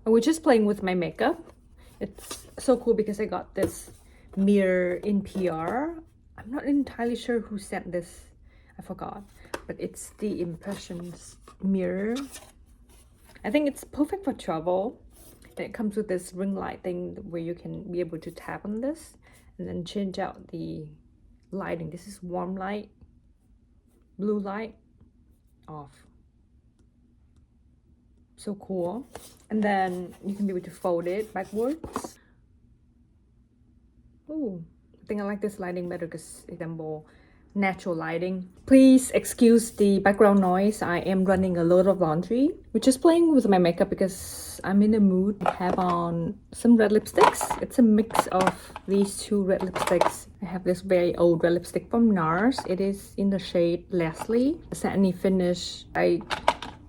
I was just playing with my makeup. It's so cool because I got this mirror in PR. I'm not entirely sure who sent this. I forgot. But it's the Impressions mirror. I think it's perfect for travel. And it comes with this ring light thing where you can be able to tap on this and then change out the lighting. This is warm light, blue light, off. So cool. And then you can be able to fold it backwards. Ooh, I think I like this lighting better because it's more natural lighting. Please excuse the background noise. I am running a load of laundry. We're just playing with my makeup because I'm in the mood. I have on some red lipsticks. It's a mix of these two red lipsticks. I have this very old red lipstick from NARS. It is in the shade Leslie. The satiny finish. I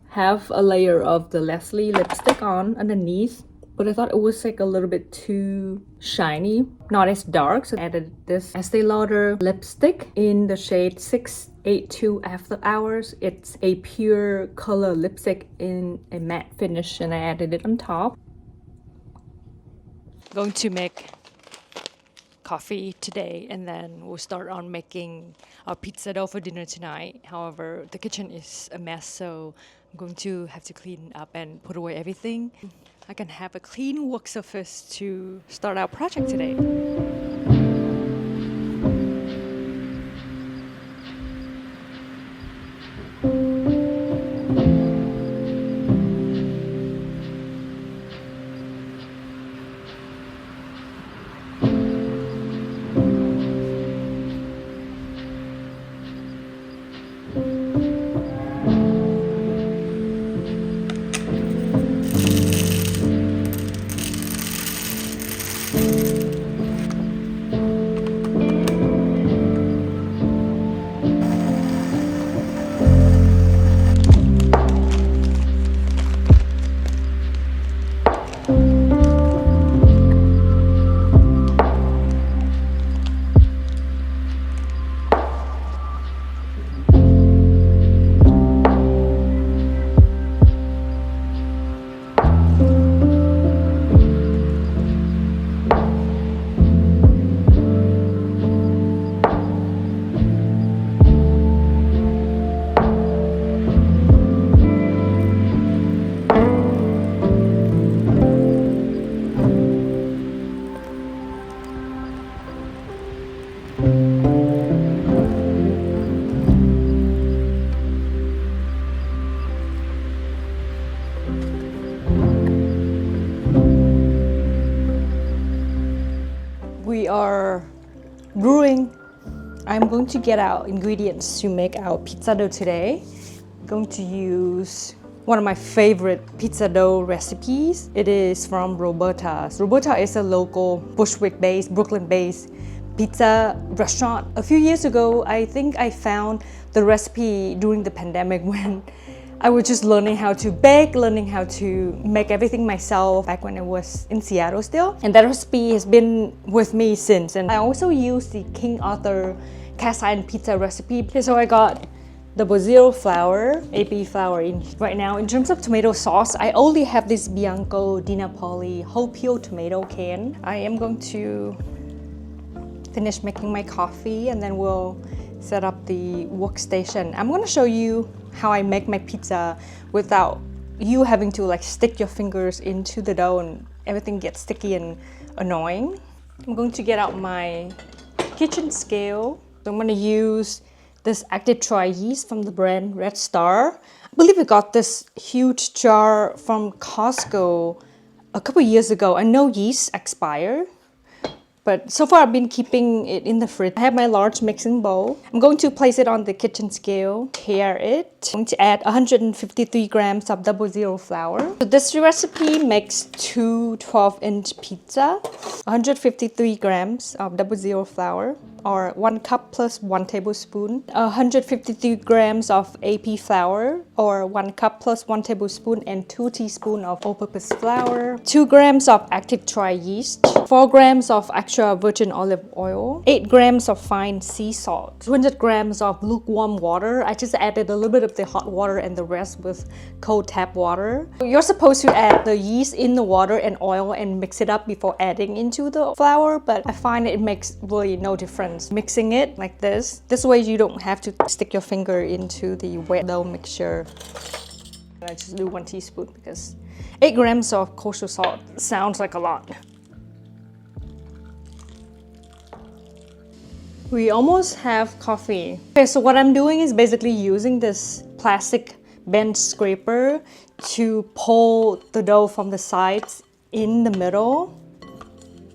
have a layer of the Leslie lipstick on underneath, but I thought it was like a little bit too shiny, not as dark, so I added this Estee Lauder lipstick in the shade 682 After Hours. It's a pure color lipstick in a matte finish, and I added it on top. Going to make coffee today, and then we'll start on making our pizza dough for dinner tonight. However, the kitchen is a mess, so I'm going to have to clean up and put away everything. I can have a clean work surface to start our project today. We are brewing. I'm going to get our ingredients to make our pizza dough today. I'm going to use one of my favorite pizza dough recipes. It is from Roberta's. Roberta is a local Bushwick-based, Brooklyn-based pizza restaurant. A few years ago, I think I found the recipe during the pandemic when I was just learning how to bake, learning how to make everything myself back when I was in Seattle still. And that recipe has been with me since. And I also use the King Arthur cast iron pizza recipe. Okay, so I got 00 flour, AP flour in right now. In terms of tomato sauce, I only have this Bianco Di Napoli whole peel tomato can. I am going to finish making my coffee and then we'll set up the workstation. I'm going to show you how I make my pizza without you having to like stick your fingers into the dough and everything gets sticky and annoying. I'm going to get out my kitchen scale. So I'm going to use this active dry yeast from the brand Red Star. I believe I got this huge jar from Costco a couple years ago. I know yeast expire, but so far I've been keeping it in the fridge. I have my large mixing bowl. I'm going to place it on the kitchen scale, pair it. I'm going to add 153 grams of 00 flour. So this recipe makes two 12-inch pizza. 153 grams of 00 flour, or 1 cup plus 1 tablespoon. 153 grams of AP flour, or 1 cup plus 1 tablespoon, and 2 teaspoons of all-purpose flour. 2 grams of active dry yeast. 4 grams of extra virgin olive oil. 8 grams of fine sea salt. 200 grams of lukewarm water. I just added a little bit of with the hot water and the rest with cold tap water. You're supposed to add the yeast in the water and oil and mix it up before adding into the flour, but I find it makes really no difference mixing it like this. This way you don't have to stick your finger into the wet dough mixture. I just do 1 teaspoon because 8 grams of kosher salt sounds like a lot. We almost have coffee. Okay, so what I'm doing is basically using this plastic bench scraper to pull the dough from the sides in the middle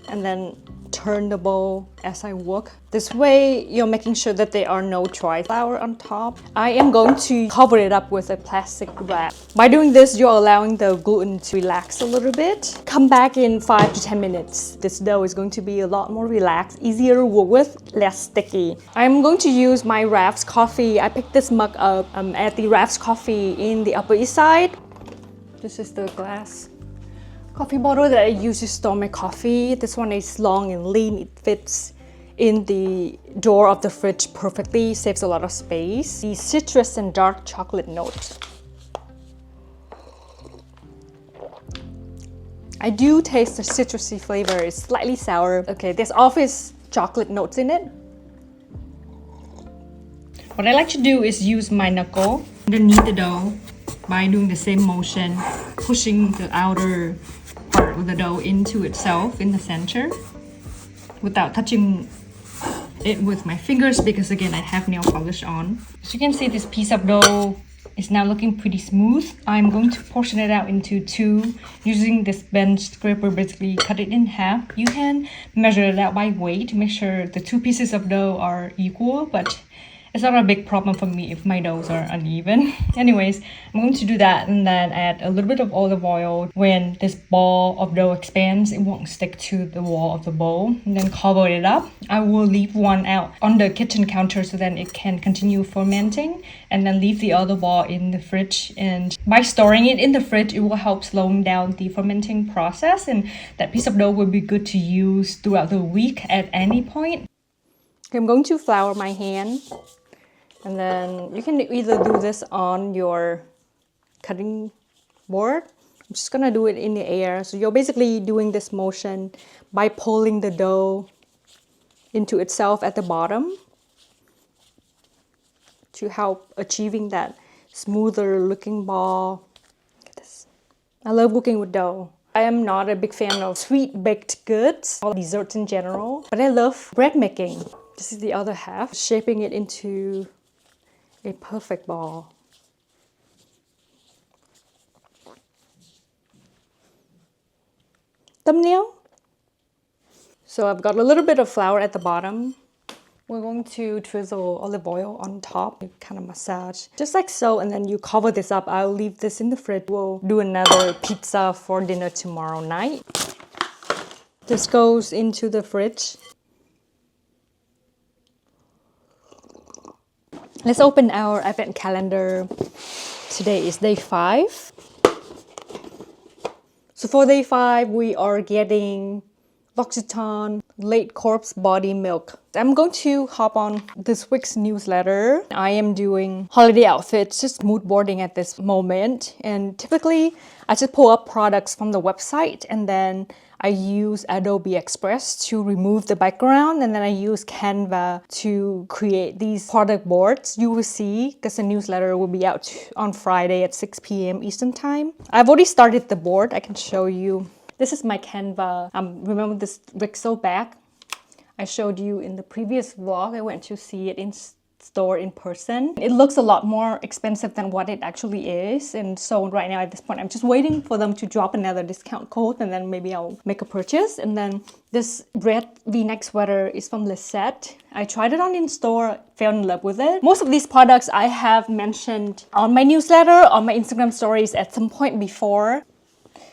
and then turn the bowl as I work. This way you're making sure that there are no dry flour on top. I am going to cover it up with a plastic wrap. By doing this, you're allowing the gluten to relax a little bit. Come back in 5 to 10 minutes. This dough is going to be a lot more relaxed, easier to work with, less sticky. I'm going to use my Raf's coffee. I picked this mug up at the Raf's Coffee in the Upper East Side. This is the glass coffee bottle that I use to store my coffee. This one is long and lean. It fits in the door of the fridge perfectly, saves a lot of space. The citrus and dark chocolate notes. I do taste the citrusy flavor. It's slightly sour. Okay, there's always chocolate notes in it. What I like to do is use my knuckle underneath the dough by doing the same motion, pushing the outer part of the dough into itself in the center without touching it with my fingers because again I have nail polish on. As you can see, this piece of dough is now looking pretty smooth. I'm going to portion it out into 2 using this bench scraper. Basically cut it in half. You can measure it out by weight to make sure the 2 pieces of dough are equal, but it's not a big problem for me if my doughs are uneven. Anyways, I'm going to do that and then add a little bit of olive oil. When this ball of dough expands, it won't stick to the wall of the bowl. And then cover it up. I will leave one out on the kitchen counter so then it can continue fermenting, and then leave the other ball in the fridge. And by storing it in the fridge, it will help slowing down the fermenting process, and that piece of dough will be good to use throughout the week at any point. Okay, I'm going to flour my hand. And then you can either do this on your cutting board. I'm just gonna do it in the air. So you're basically doing this motion by pulling the dough into itself at the bottom to help achieving that smoother looking ball. Look at this. I love working with dough. I am not a big fan of sweet baked goods or desserts in general, but I love bread making. This is the other half, shaping it into a perfect ball. Thumbnail. So I've got a little bit of flour at the bottom. We're going to drizzle olive oil on top, kind of massage, just like so, and then you cover this up. I'll leave this in the fridge. We'll do another pizza for dinner tomorrow night. This goes into the fridge. Let's open our advent calendar. Today is day 5. So for day 5, we are getting L'Occitane Late Corpse Body Milk. I'm going to hop on this week's newsletter. I am doing holiday outfits, just mood boarding at this moment. And typically, I just pull up products from the website and then I use Adobe Express to remove the background, and then I use Canva to create these product boards. You will see, because the newsletter will be out on Friday at 6 p.m. Eastern Time. I've already started the board. I can show you. This is my Canva. Remember this Rixo bag? I showed you in the previous vlog. I went to see it in store in person. It looks a lot more expensive than what it actually is, and so right now at this point I'm just waiting for them to drop another discount code and then maybe I'll make a purchase. And then this red v-neck sweater is from Lisette. I tried it on in store, fell in love with it. Most of these products I have mentioned on my newsletter, on my Instagram stories at some point before.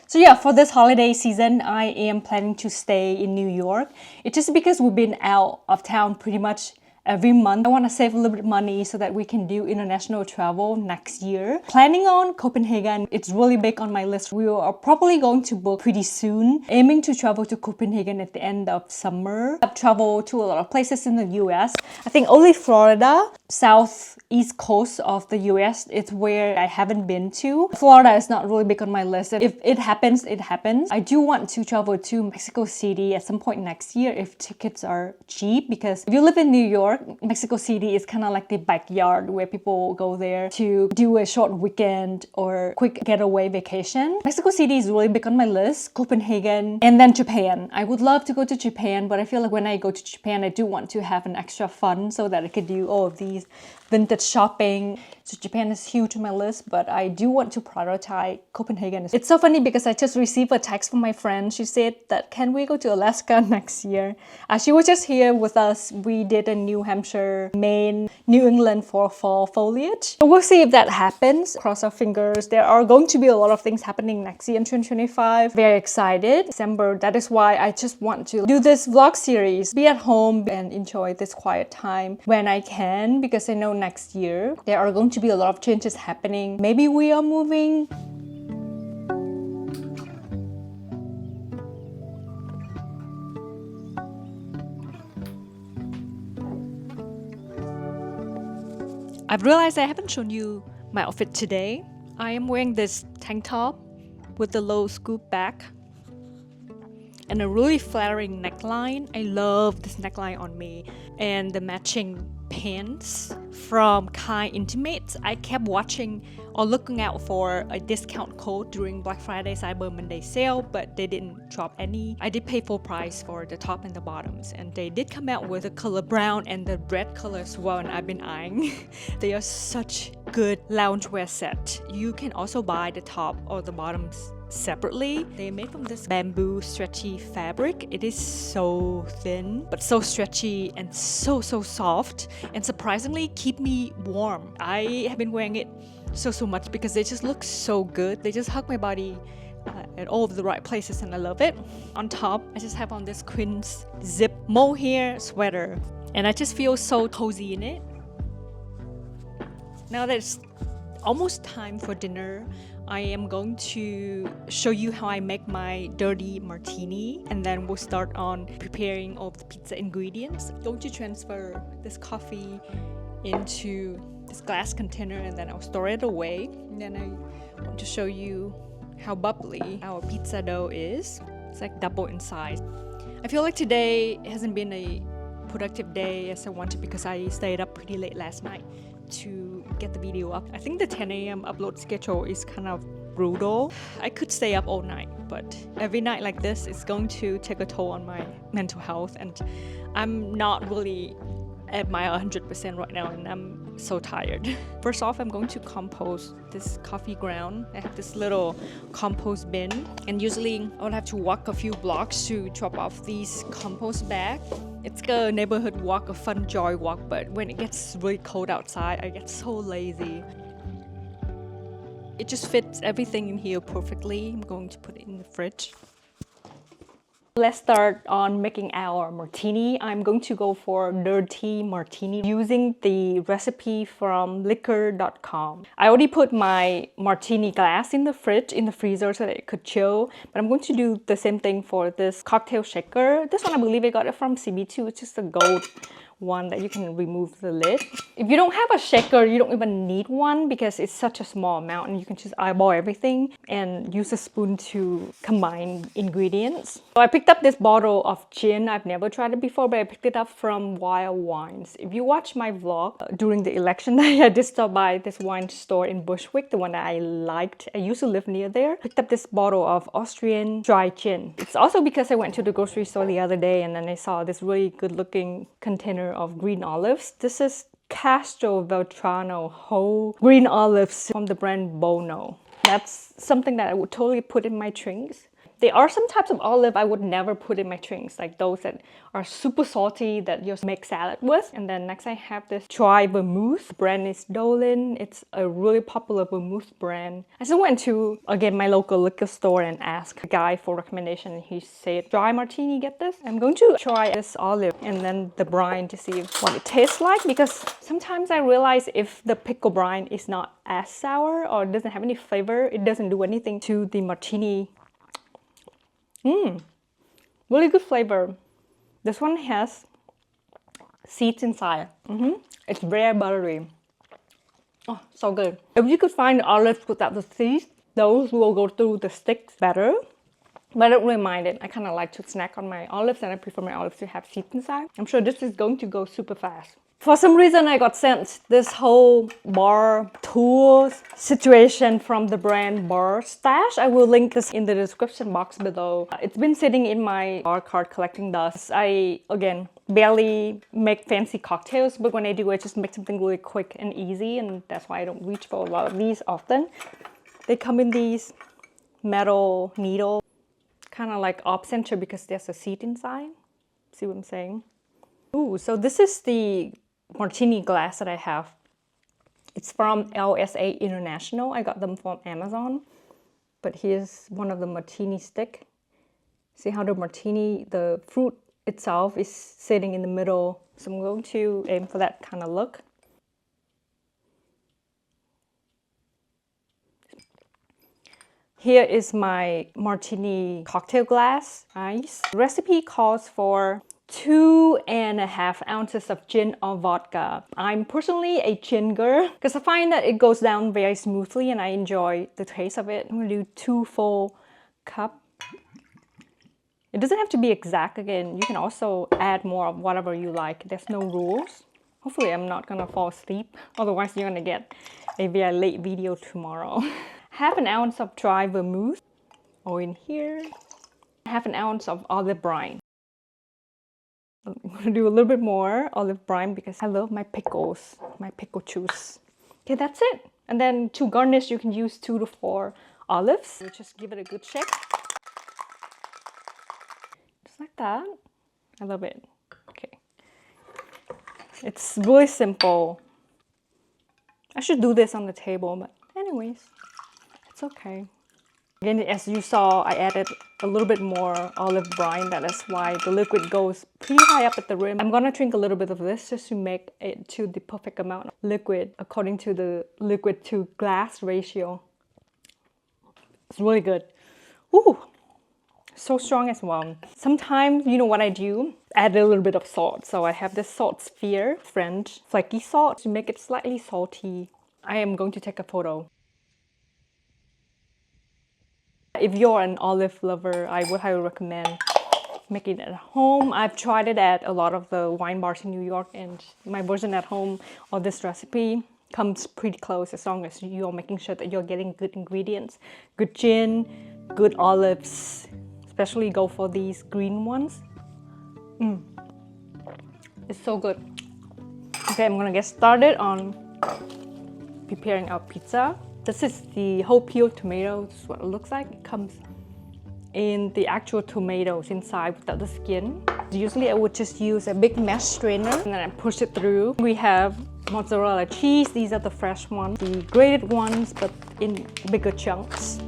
So yeah, for this holiday season, I am planning to stay in New York. It's just because we've been out of town pretty much every month. I want to save a little bit of money so that we can do international travel next year. Planning on Copenhagen. It's really big on my list. We are probably going to book pretty soon. Aiming to travel to Copenhagen at the end of summer. I've traveled to a lot of places in the US. I think only Florida, southeast coast of the US, it's where I haven't been to. Florida is not really big on my list. If it happens, it happens. I do want to travel to Mexico City at some point next year if tickets are cheap, because if you live in New York, Mexico City is kind of like the backyard where people go there to do a short weekend or quick getaway vacation. Mexico City is really big on my list. Copenhagen, and then Japan. I would love to go to Japan, but I feel like when I go to Japan, I do want to have an extra fun so that I could do all of these vintage shopping. So Japan is huge on my list, but I do want to prioritize Copenhagen. It's so funny because I just received a text from my friend. She said that, can we go to Alaska next year? She was just here with us. We did a New Hampshire, Maine, New England for fall foliage. So we'll see if that happens. Cross our fingers. There are going to be a lot of things happening next year in 2025. Very excited. December, that is why I just want to do this vlog series. Be at home and enjoy this quiet time when I can, because I know next year there are going to be a lot of changes happening. Maybe we are moving. I've realized I haven't shown you my outfit today. I am wearing this tank top with the low scoop back and a really flattering neckline. I love this neckline on me, and the matching pants from Kai Intimates. I kept watching or looking out for a discount code during Black Friday, Cyber Monday sale, but they didn't drop any. I did pay full price for the top and the bottoms, and they did come out with the color brown and the red color as well, and I've been eyeing. They are such good loungewear set. You can also buy the top or the bottoms separately. They are made from this bamboo stretchy fabric. It is so thin but so stretchy and so soft, and surprisingly keep me warm. I have been wearing it so much because they just look so good. They just hug my body at all of the right places, and I love it. On top, I just have on this Queen's zip mohair sweater, and I just feel so cozy in it. Now that it's almost time for dinner, I am going to show you how I make my dirty martini, and then we'll start on preparing all of the pizza ingredients. I'm going to transfer this coffee into this glass container, and then I'll store it away. And then I want to show you how bubbly our pizza dough is. It's like double in size. I feel like today hasn't been a productive day as I wanted because I stayed up pretty late last night to get the video up. I think the 10 a.m. upload schedule is kind of brutal. I could stay up all night, but every night like this is going to take a toll on my mental health, and I'm not really at my 100% right now, and I'm so tired. First off, I'm going to compost this coffee ground. I have this little compost bin, and usually I would have to walk a few blocks to drop off these compost bags. It's a neighborhood walk, a fun joy walk, but when it gets really cold outside, I get so lazy. It just fits everything in here perfectly. I'm going to put it in the fridge. Let's start on making our martini. I'm going to go for dirty martini using the recipe from liquor.com. I already put my martini glass in the fridge, in the freezer, so that it could chill. But I'm going to do the same thing for this cocktail shaker. This one, I believe I got it from CB2. It's just a gold one that you can remove the lid. If you don't have a shaker, you don't even need one because it's such a small amount, and you can just eyeball everything and use a spoon to combine ingredients. So I picked up this bottle of gin. I've never tried it before, but I picked it up from Wild Wines. If you watch my vlog during the election day, I did stop by this wine store in Bushwick, the one that I liked. I used to live near there. Picked up this bottle of Austrian dry gin. It's also because I went to the grocery store the other day, and then I saw this really good looking container of green olives. This is Castro Veltrano whole green olives from the brand Bono. That's something that I would totally put in my drinks. There are some types of olive I would never put in my drinks, like those that are super salty that you make salad with. And then next I have this Trieu vermouth. The brand is Dolin. It's a really popular vermouth brand. I just went to, again, my local liquor store and asked a guy for recommendation, and he said, dry martini, get this. I'm going to try this olive and then the brine to see what it tastes like, because sometimes I realize if the pickle brine is not as sour or doesn't have any flavor, it doesn't do anything to the martini. Really good flavor. This one has seeds inside. It's very buttery. Oh, so good. If you could find olives without the seeds, those will go through the sticks better. But I don't really mind it. I kind of like to snack on my olives, and I prefer my olives to have seeds inside. I'm sure this is going to go super fast. For some reason, I got sent this whole bar tour situation from the brand Bar Stash. I will link this in the description box below. It's been sitting in my bar cart collecting dust. I, again, barely make fancy cocktails, but when I do, I just make something really quick and easy, and that's why I don't reach for a lot of these often. They come in these metal needle, kind of like off-center because there's a seed inside. See what I'm saying? Ooh, so this is the martini glass that I have. It's from LSA International. I got them from Amazon. But here's one of the martini stick. See how the martini, the fruit itself is sitting in the middle. So I'm going to aim for that kind of look. Here is my martini cocktail glass ice. The recipe calls for 2.5 ounces of gin or vodka. I'm personally a gin girl because I find that it goes down very smoothly and I enjoy the taste of it. I'm gonna do 2 full cups. It doesn't have to be exact. Again, you can also add more of whatever you like. There's no rules. Hopefully I'm not gonna fall asleep. Otherwise you're gonna get a very late video tomorrow. 1/2 ounce of dry vermouth. Oh, in here. 1/2 ounce of olive brine. I'm gonna do a little bit more olive brine because I love my pickles, my pickle juice. Okay, that's it. And then to garnish, you can use 2 to 4 olives. Just give it a good shake. Just like that. I love it. Okay. It's really simple. I should do this on the table, but anyways, it's okay. Again, as you saw, I added a little bit more olive brine. That is why the liquid goes pretty high up at the rim. I'm gonna drink a little bit of this just to make it to the perfect amount of liquid according to the liquid to glass ratio. It's really good. Ooh, so strong as well. Sometimes, you know what I do? Add a little bit of salt. So I have this salt sphere, French flaky salt, to make it slightly salty. I am going to take a photo. If you're an olive lover, I would highly recommend making it at home. I've tried it at a lot of the wine bars in New York, and my version at home of this recipe comes pretty close as long as you're making sure that you're getting good ingredients. Good gin, good olives, especially go for these green ones. It's so good. Okay, I'm gonna get started on preparing our pizza. This is the whole peeled tomato. This is what it looks like. It comes in the actual tomatoes inside without the skin. Usually I would just use a big mesh strainer and then I push it through. We have mozzarella cheese. These are the fresh ones. The grated ones, but in bigger chunks.